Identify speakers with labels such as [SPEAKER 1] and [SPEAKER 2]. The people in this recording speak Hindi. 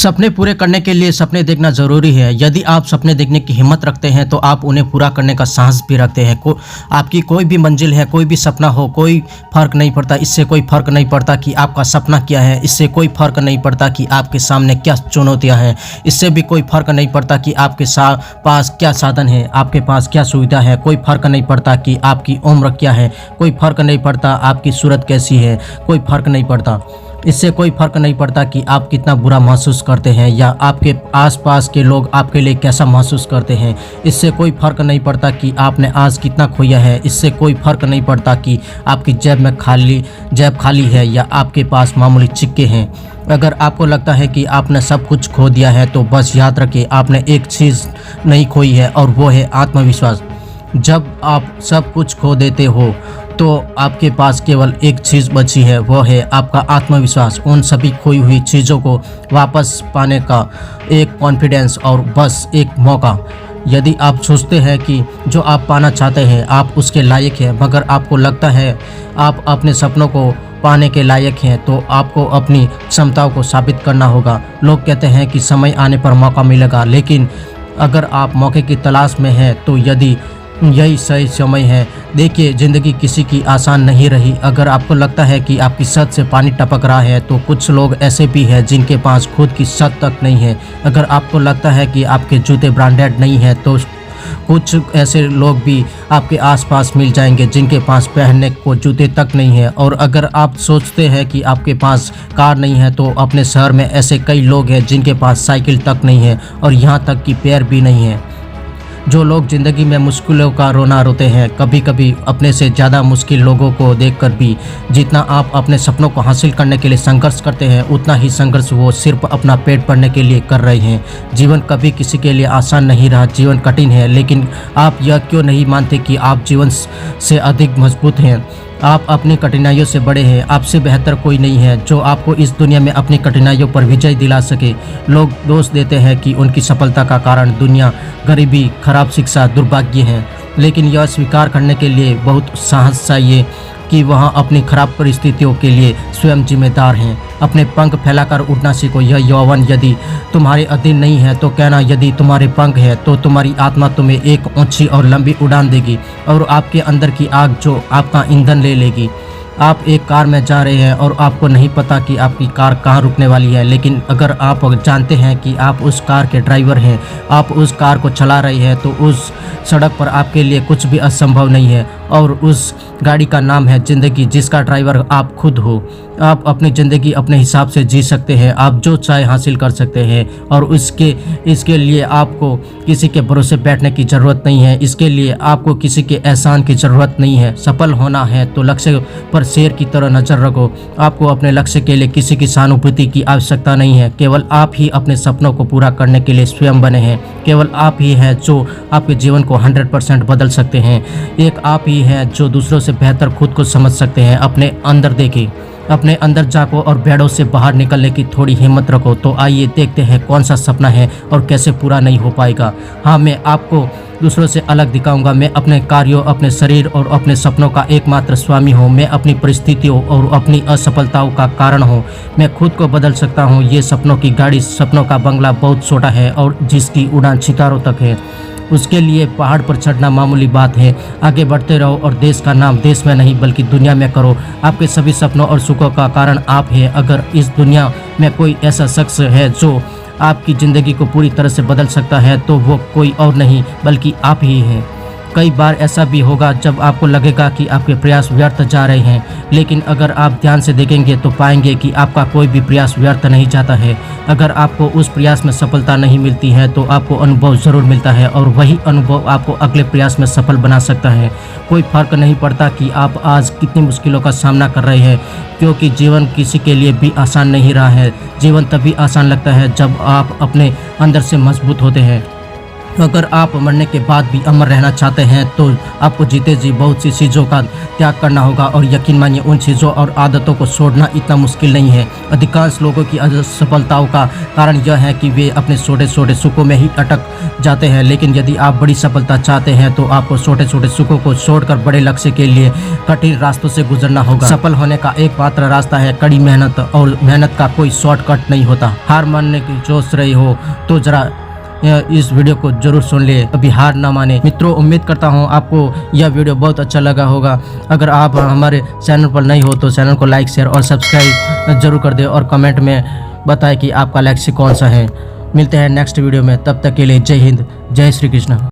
[SPEAKER 1] सपने पूरे करने के लिए सपने देखना ज़रूरी है। यदि आप सपने देखने की हिम्मत रखते हैं तो आप उन्हें पूरा करने का साहस भी रखते हैं। आपकी कोई भी मंजिल है, कोई भी सपना हो, कोई फ़र्क नहीं पड़ता। इससे कोई फ़र्क नहीं पड़ता कि आपका सपना क्या है। इससे कोई फ़र्क नहीं पड़ता कि आपके सामने क्या चुनौतियाँ हैं। इससे भी कोई फ़र्क नहीं पड़ता कि आपके पास क्या साधन है, आपके पास क्या सुविधा है। कोई फ़र्क नहीं पड़ता कि आपकी उम्र क्या है, कोई फ़र्क नहीं पड़ता आपकी सूरत कैसी है, कोई फ़र्क नहीं पड़ता। इससे कोई फ़र्क नहीं पड़ता कि आप कितना बुरा महसूस करते हैं या आपके आसपास के लोग आपके लिए कैसा महसूस करते हैं। इससे कोई फ़र्क नहीं पड़ता कि आपने आज कितना खोया है। इससे कोई फ़र्क नहीं पड़ता कि आपकी जेब खाली है या आपके पास मामूली सिक्के हैं। अगर आपको लगता है कि आपने सब कुछ खो दिया है तो बस याद रखिए, आपने एक चीज़ नहीं खोई है और वो है आत्मविश्वास। जब आप सब कुछ खो देते हो तो आपके पास केवल एक चीज़ बची है, वो है आपका आत्मविश्वास। उन सभी खोई हुई चीज़ों को वापस पाने का एक कॉन्फिडेंस और बस एक मौका। यदि आप सोचते हैं कि जो आप पाना चाहते हैं आप उसके लायक हैं, मगर आपको लगता है आप अपने सपनों को पाने के लायक हैं, तो आपको अपनी क्षमताओं को साबित करना होगा। लोग कहते हैं कि समय आने पर मौका मिलेगा, लेकिन अगर आप मौके की तलाश में हैं तो यही सही समय है। देखिए, ज़िंदगी किसी की आसान नहीं रही। अगर आपको लगता है कि आपकी छत से पानी टपक रहा है तो कुछ लोग ऐसे भी हैं जिनके पास खुद की छत तक नहीं है। अगर आपको लगता है कि आपके जूते ब्रांडेड नहीं हैं तो कुछ ऐसे लोग भी आपके आसपास मिल जाएंगे जिनके पास पहनने को जूते तक नहीं है। और अगर आप सोचते हैं कि आपके पास कार नहीं है तो अपने शहर में ऐसे कई लोग हैं जिनके पास साइकिल तक नहीं है और यहाँ तक कि पैर भी नहीं है। जो लोग ज़िंदगी में मुश्किलों का रोना रोते हैं, कभी कभी अपने से ज़्यादा मुश्किल लोगों को देखकर भी, जितना आप अपने सपनों को हासिल करने के लिए संघर्ष करते हैं उतना ही संघर्ष वो सिर्फ अपना पेट भरने के लिए कर रहे हैं। जीवन कभी किसी के लिए आसान नहीं रहा, जीवन कठिन है, लेकिन आप यह क्यों नहीं मानते कि आप जीवन से अधिक मजबूत हैं। आप अपनी कठिनाइयों से बड़े हैं। आपसे बेहतर कोई नहीं है जो आपको इस दुनिया में अपनी कठिनाइयों पर विजय दिला सके। लोग दोष देते हैं कि उनकी सफलता का कारण दुनिया, गरीबी, खराब शिक्षा, दुर्भाग्य है, लेकिन यह स्वीकार करने के लिए बहुत साहस चाहिए कि वह अपनी खराब परिस्थितियों के लिए स्वयं जिम्मेदार हैं। अपने पंख फैलाकर उड़ना सीखो। यह यौवन यदि तुम्हारे अधीन नहीं है तो कहना, यदि तुम्हारे पंख है तो तुम्हारी आत्मा तुम्हें एक ऊंची और लंबी उड़ान देगी और आपके अंदर की आग जो आपका ईंधन ले लेगी। आप एक कार में जा रहे हैं और आपको नहीं पता कि आपकी कार कहाँ रुकने वाली है, लेकिन अगर आप जानते हैं कि आप उस कार के ड्राइवर हैं, आप उस कार को चला रहे हैं, तो उस सड़क पर आपके लिए कुछ भी असंभव नहीं है। और उस गाड़ी का नाम है ज़िंदगी, जिसका ड्राइवर आप खुद हो। आप अपनी ज़िंदगी अपने हिसाब से जी सकते हैं, आप जो चाहे हासिल कर सकते हैं और इसके लिए आपको किसी के भरोसे बैठने की ज़रूरत नहीं है। इसके लिए आपको किसी के एहसान की ज़रूरत नहीं है। सफल होना है तो लक्ष्य पर शेर की तरह नज़र रखो। आपको अपने लक्ष्य के लिए किसी की सहानुभूति की आवश्यकता नहीं है। केवल आप ही अपने सपनों को पूरा करने के लिए स्वयं बने हैं। केवल आप ही हैं जो आपके जीवन को 100% बदल सकते हैं। एक आप ही है जो दूसरों से बेहतर खुद को समझ सकते हैं। अपने अंदर देखें, अपने अंदर झांको और भेड़ों से बाहर निकलने की थोड़ी हिम्मत रखो। तो आइए देखते हैं कौन सा सपना है और कैसे पूरा नहीं हो पाएगा। हाँ, मैं आपको दूसरों से अलग दिखाऊंगा। मैं अपने कार्यों, अपने शरीर और अपने सपनों का एकमात्र स्वामी हूँ। मैं अपनी परिस्थितियों और अपनी असफलताओं का कारण हूँ। मैं खुद को बदल सकता हूँ। ये सपनों की गाड़ी, सपनों का बंगला बहुत छोटा है और जिसकी उड़ान सितारों तक है, उसके लिए पहाड़ पर चढ़ना मामूली बात है। आगे बढ़ते रहो और देश का नाम देश में नहीं बल्कि दुनिया में करो। आपके सभी सपनों और सुखों का कारण आप हैं। अगर इस दुनिया में कोई ऐसा शख्स है जो आपकी ज़िंदगी को पूरी तरह से बदल सकता है तो वो कोई और नहीं बल्कि आप ही हैं। कई बार ऐसा भी होगा जब आपको लगेगा कि आपके प्रयास व्यर्थ जा रहे हैं, लेकिन अगर आप ध्यान से देखेंगे तो पाएंगे कि आपका कोई भी प्रयास व्यर्थ नहीं जाता है। अगर आपको उस प्रयास में सफलता नहीं मिलती है तो आपको अनुभव ज़रूर मिलता है और वही अनुभव आपको अगले प्रयास में सफल बना सकता है। कोई फ़र्क नहीं पड़ता कि आप आज कितनी मुश्किलों का सामना कर रहे हैं, क्योंकि जीवन किसी के लिए भी आसान नहीं रहा है। जीवन तभी आसान लगता है जब आप अपने अंदर से मजबूत होते हैं। अगर आप मरने के बाद भी अमर रहना चाहते हैं तो आपको जीते जी बहुत सी चीज़ों का त्याग करना होगा, और यकीन मानिए उन चीज़ों और आदतों को छोड़ना इतना मुश्किल नहीं है। अधिकांश लोगों की असफलताओं का कारण यह है कि वे अपने छोटे छोटे सुखों में ही अटक जाते हैं, लेकिन यदि आप बड़ी सफलता चाहते हैं तो आपको छोटे छोटे सुखों को छोड़कर बड़े लक्ष्य के लिए कठिन रास्तों से गुजरना होगा। सफल होने का एकमात्र रास्ता है कड़ी मेहनत, और मेहनत का कोई शॉर्टकट नहीं होता। हार मानने की सोच रही हो तो जरा इस वीडियो को जरूर सुन ले, कभी हार ना माने। मित्रों, उम्मीद करता हूँ आपको यह वीडियो बहुत अच्छा लगा होगा। अगर आप हमारे चैनल पर नए हो तो चैनल को लाइक, शेयर और सब्सक्राइब जरूर कर दे, और कमेंट में बताएं कि आपका लक्ष्य कौन सा है। मिलते हैं नेक्स्ट वीडियो में, तब तक के लिए जय हिंद, जय श्री कृष्ण।